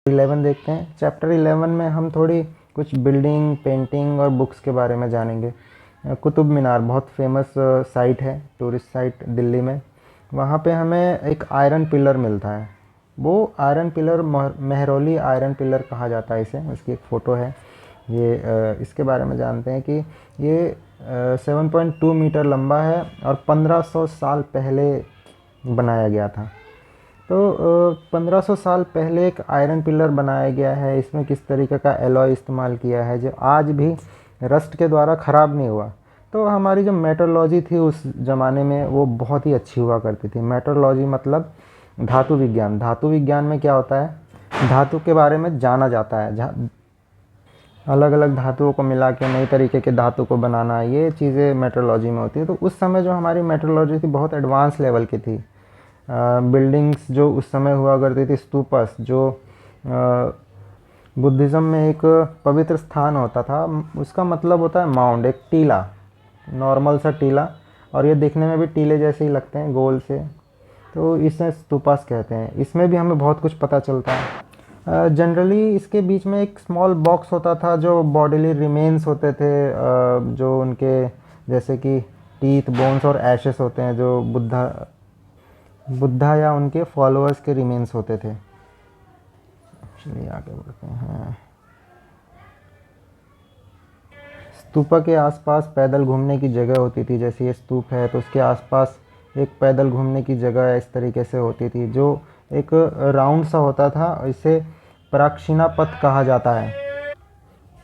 11 देखते हैं। चैप्टर 11 में हम थोड़ी कुछ बिल्डिंग, पेंटिंग और बुक्स के बारे में जानेंगे। कुतुब मीनार बहुत फेमस साइट है, टूरिस्ट साइट दिल्ली में। वहाँ पे हमें एक आयरन पिलर मिलता है। वो iron pillar Mehrauli iron pillar कहा जाता है इसे। उसकी एक फ़ोटो है। ये इसके बारे में जानते हैं कि ये 7.2 मीटर लंबा है और 1500 साल पहले बनाया गया था। तो 1500 साल पहले एक आयरन पिलर बनाया गया है। इसमें किस तरीके का एलॉय इस्तेमाल किया है जो आज भी रस्ट के द्वारा ख़राब नहीं हुआ। तो हमारी जो मेटरोलॉजी थी उस ज़माने में वो बहुत ही अच्छी हुआ करती थी। मेटरोलॉजी मतलब धातु विज्ञान। धातु विज्ञान में क्या होता है, धातु के बारे में जाना जाता है। अलग अलग धातुओं को मिला के नई तरीके के धातु को बनाना, ये चीज़ें मेट्रोलॉजी में होती है। तो उस समय जो हमारी मेट्रोलॉजी थी बहुत एडवांस लेवल की थी। बिल्डिंग्स जो उस समय हुआ करती थी, स्तूपस जो बुद्धिज़्म में एक पवित्र स्थान होता था, उसका मतलब होता है माउंड, एक टीला, नॉर्मल सा टीला, और ये दिखने में भी टीले जैसे ही लगते हैं गोल से। तो इसे स्तूपास कहते हैं। इसमें भी हमें बहुत कुछ पता चलता है। जनरली इसके बीच में एक स्मॉल बॉक्स होता था जो बॉडीली रिमेन्स होते थे, जो उनके जैसे कि टीथ, बोन्स और एशेस होते हैं जो बुद्धा या उनके फॉलोअर्स के रिमेन्स होते थे। चलिए आगे बढ़ते हैं। स्तूपा के आसपास पैदल घूमने की जगह होती थी। जैसे ये स्तूप है तो उसके आसपास एक पैदल घूमने की जगह इस तरीके से होती थी जो एक राउंड सा होता था। इसे प्रदक्षिणा पथ कहा जाता है।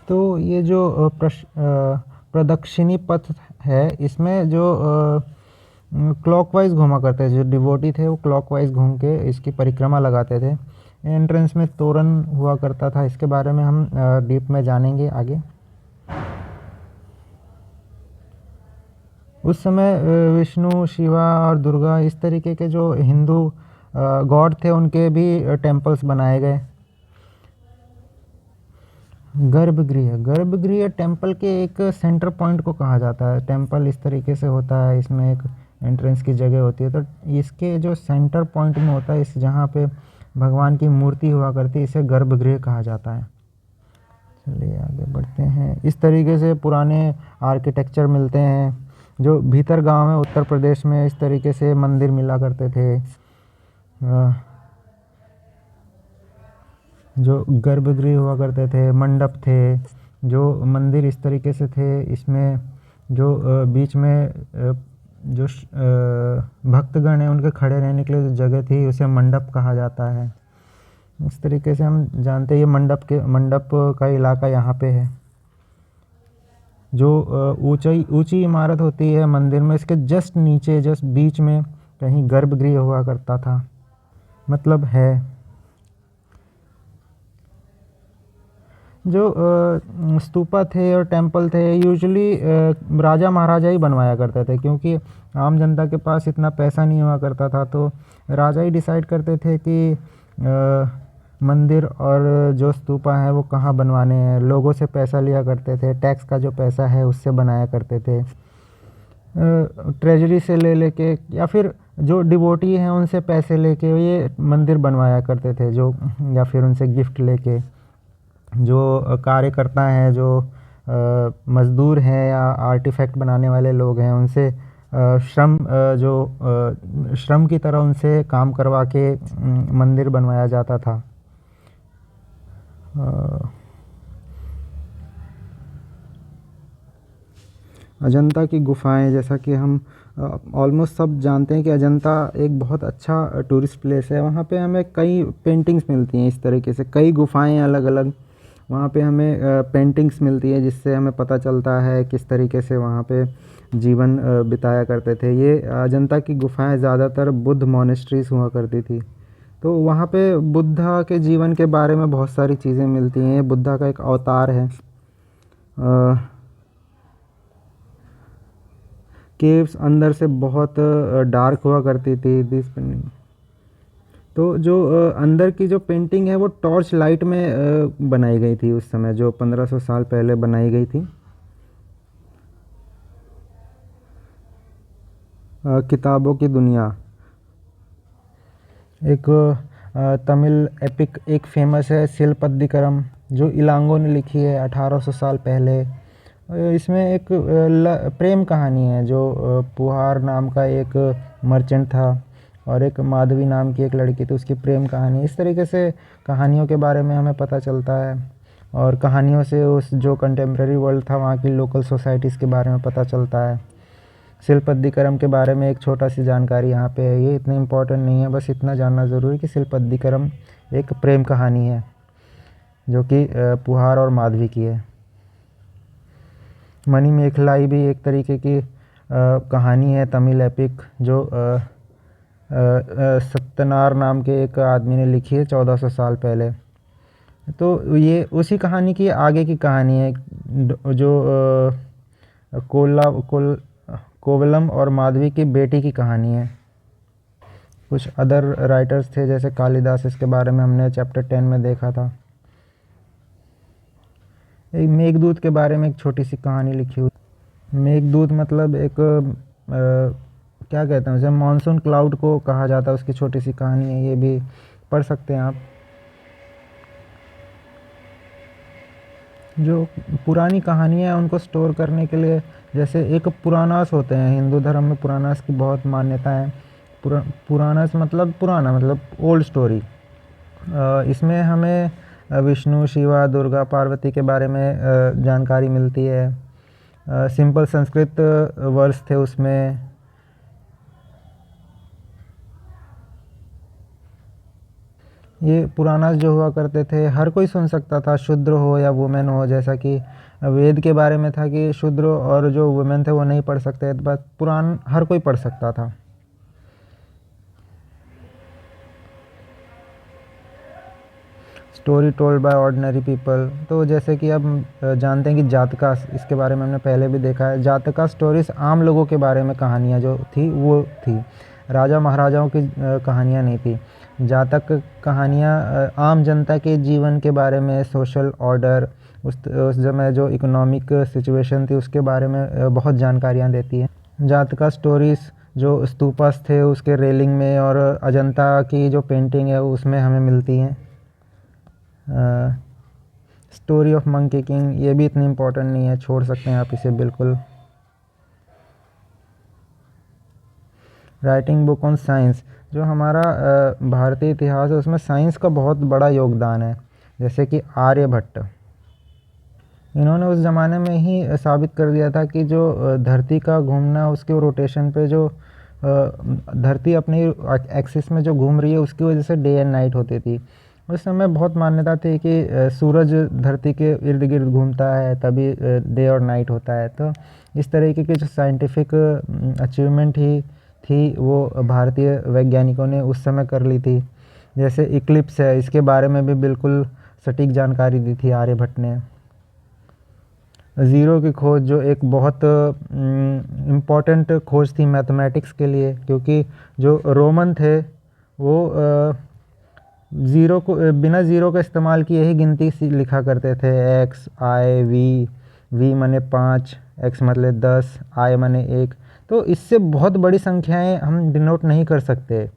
तो ये जो प्रदक्षिणी पथ है, इसमें जो क्लॉकवाइज घूमा करते थे, जो डिवोटी थे वो क्लॉकवाइज घूम के इसकी परिक्रमा लगाते थे। एंट्रेंस में तोरण हुआ करता था। इसके बारे में हम डीप में जानेंगे आगे। उस समय विष्णु, शिवा और दुर्गा, इस तरीके के जो हिंदू गॉड थे उनके भी टेम्पल्स बनाए गए। गर्भगृह टेम्पल के एक सेंटर पॉइंट को कहा जाता है। टेम्पल इस तरीके से होता है, इसमें एक एंट्रेंस की जगह होती है, तो इसके जो सेंटर पॉइंट में होता है, इस जहाँ पे भगवान की मूर्ति हुआ करती है, इसे गर्भगृह कहा जाता है। चलिए आगे बढ़ते हैं। इस तरीके से पुराने आर्किटेक्चर मिलते हैं। जो भीतर गांव है उत्तर प्रदेश में, इस तरीके से मंदिर मिला करते थे। जो गर्भगृह हुआ करते थे, मंडप थे, जो मंदिर इस तरीके से थे। इसमें जो बीच में जो भक्तगण हैं उनके खड़े रहने के लिए जो जगह थी उसे मंडप कहा जाता है। इस तरीके से हम जानते हैं ये मंडप का इलाका यहाँ पे है। जो ऊंची इमारत होती है मंदिर में, इसके जस्ट नीचे, जस्ट बीच में कहीं गर्भगृह हुआ करता था, मतलब है। जो स्तूपा थे और टेंपल थे यूजुअली राजा महाराजा ही बनवाया करते थे, क्योंकि आम जनता के पास इतना पैसा नहीं हुआ करता था। तो राजा ही डिसाइड करते थे कि मंदिर और जो स्तूपा है वो कहाँ बनवाने हैं। लोगों से पैसा लिया करते थे, टैक्स का जो पैसा है उससे बनाया करते थे। ट्रेजरी से ले लेके या फिर जो डिवोटी हैं उनसे पैसे लेके ये मंदिर बनवाया करते थे, जो या फिर उनसे गिफ्ट लेके। जो कार्यकर्ता हैं, जो मज़दूर हैं या आर्टिफैक्ट बनाने वाले लोग हैं, उनसे श्रम की तरह उनसे काम करवा के मंदिर बनवाया जाता था। अजंता की गुफाएं, जैसा कि हम ऑलमोस्ट सब जानते हैं कि अजंता एक बहुत अच्छा टूरिस्ट प्लेस है। वहाँ पे हमें कई पेंटिंग्स मिलती हैं। इस तरीके से कई गुफाएं अलग अलग, वहाँ पे हमें पेंटिंग्स मिलती है जिससे हमें पता चलता है किस तरीके से वहाँ पे जीवन बिताया करते थे। ये अजंता की गुफाएं ज़्यादातर बुद्ध मॉनेस्ट्रीज़ हुआ करती थी। तो वहाँ पे बुद्धा के जीवन के बारे में बहुत सारी चीज़ें मिलती हैं। ये बुद्धा का एक अवतार है। केव्स अंदर से बहुत डार्क हुआ करती थी। तो जो अंदर की जो पेंटिंग है वो टॉर्च लाइट में बनाई गई थी उस समय, जो 1500 साल पहले बनाई गई थी। किताबों की दुनिया, एक तमिल एपिक एक फेमस है शिलपद्दिकरम, जो इलांगो ने लिखी है 1800 साल पहले। इसमें एक प्रेम कहानी है, जो पुहार नाम का एक मर्चेंट था और एक माधवी नाम की एक लड़की थी, उसकी प्रेम कहानी। इस तरीके से कहानियों के बारे में हमें पता चलता है, और कहानियों से उस जो कंटेम्प्रेरी वर्ल्ड था वहाँ की लोकल सोसाइटीज़ के बारे में पता चलता है। शिलपद्दिकरम के बारे में एक छोटा सी जानकारी यहाँ पे है, ये इतनी इम्पोर्टेंट नहीं है, बस इतना जानना ज़रूरी है कि शिलपद्दिकरम एक प्रेम कहानी है जो कि पुहार और माधवी की है। मणिमेखलाई भी एक तरीके की कहानी है तमिल एपिक, जो सत्यनार नाम के एक आदमी ने लिखी है 1400 साल पहले। तो ये उसी कहानी की आगे की कहानी है, जो कोवलम और माधवी की बेटी की कहानी है। कुछ अदर राइटर्स थे जैसे कालिदास, इसके बारे में हमने चैप्टर 10 में देखा था। एक मेघदूत के बारे में एक छोटी सी कहानी लिखी हुई। मेघदूत मतलब एक क्या कहते हैं उसे, मानसून क्लाउड को कहा जाता है, उसकी छोटी सी कहानी है, ये भी पढ़ सकते हैं आप। जो पुरानी कहानियाँ हैं उनको स्टोर करने के लिए, जैसे एक पुराणास होते हैं, हिंदू धर्म में पुराणास की बहुत मान्यता है। पुराणास मतलब पुराना, मतलब ओल्ड स्टोरी। इसमें हमें विष्णु, शिवा, दुर्गा, पार्वती के बारे में जानकारी मिलती है। सिंपल संस्कृत वर्ड्स थे उसमें। ये पुराणास जो हुआ करते थे हर कोई सुन सकता था, शूद्र हो या वुमेन हो। जैसा कि वेद के बारे में था कि शूद्र और जो वुमेन थे वो नहीं पढ़ सकते, बस पुराण हर कोई पढ़ सकता था। Story told by ordinary people, तो जैसे कि अब जानते हैं कि जातका, इसके बारे में हमने पहले भी देखा है। जातका स्टोरीज आम लोगों के बारे में कहानियाँ जो थी वो थी, राजा महाराजाओं की कहानियाँ नहीं थी। जातक कहानियाँ आम जनता के जीवन के बारे में, सोशल ऑर्डर, उस समय जो इकोनॉमिक सिचुएशन थी उसके बारे में बहुत जानकारियाँ देती हैं। जातका स्टोरीज़ जो स्तूपास थे उसके रेलिंग में और अजंता की जो पेंटिंग है उसमें हमें मिलती हैं। स्टोरी ऑफ मंकी किंग, ये भी इतनी इम्पोर्टेंट नहीं है, छोड़ सकते हैं आप इसे बिल्कुल। राइटिंग बुक ऑन साइंस, जो हमारा भारतीय इतिहास है उसमें साइंस का बहुत बड़ा योगदान है। जैसे कि आर्यभट्ट, इन्होंने उस ज़माने में ही साबित कर दिया था कि जो धरती का घूमना, उसके रोटेशन पे जो धरती अपनी एक्सिस में जो घूम रही है उसकी वजह से डे एंड नाइट होती थी। उस समय बहुत मान्यता थी कि सूरज धरती के इर्द गिर्द घूमता है तभी डे और नाइट होता है। तो इस तरीके की जो साइंटिफिक अचीवमेंट ही थी वो भारतीय वैज्ञानिकों ने उस समय कर ली थी। जैसे इक्लिप्स है, इसके बारे में भी बिल्कुल सटीक जानकारी दी थी आर्यभट्ट ने। ज़ीरो की खोज, जो एक बहुत इम्पॉर्टेंट खोज थी मैथमेटिक्स के लिए, क्योंकि जो रोमन थे वो ज़ीरो को बिना ज़ीरो का इस्तेमाल किए ही गिनती लिखा करते थे। एक्स, आई, वी माने 5, एक्स मतलब 10, आई माने 1। तो इससे बहुत बड़ी संख्याएं हम डिनोट नहीं कर सकते।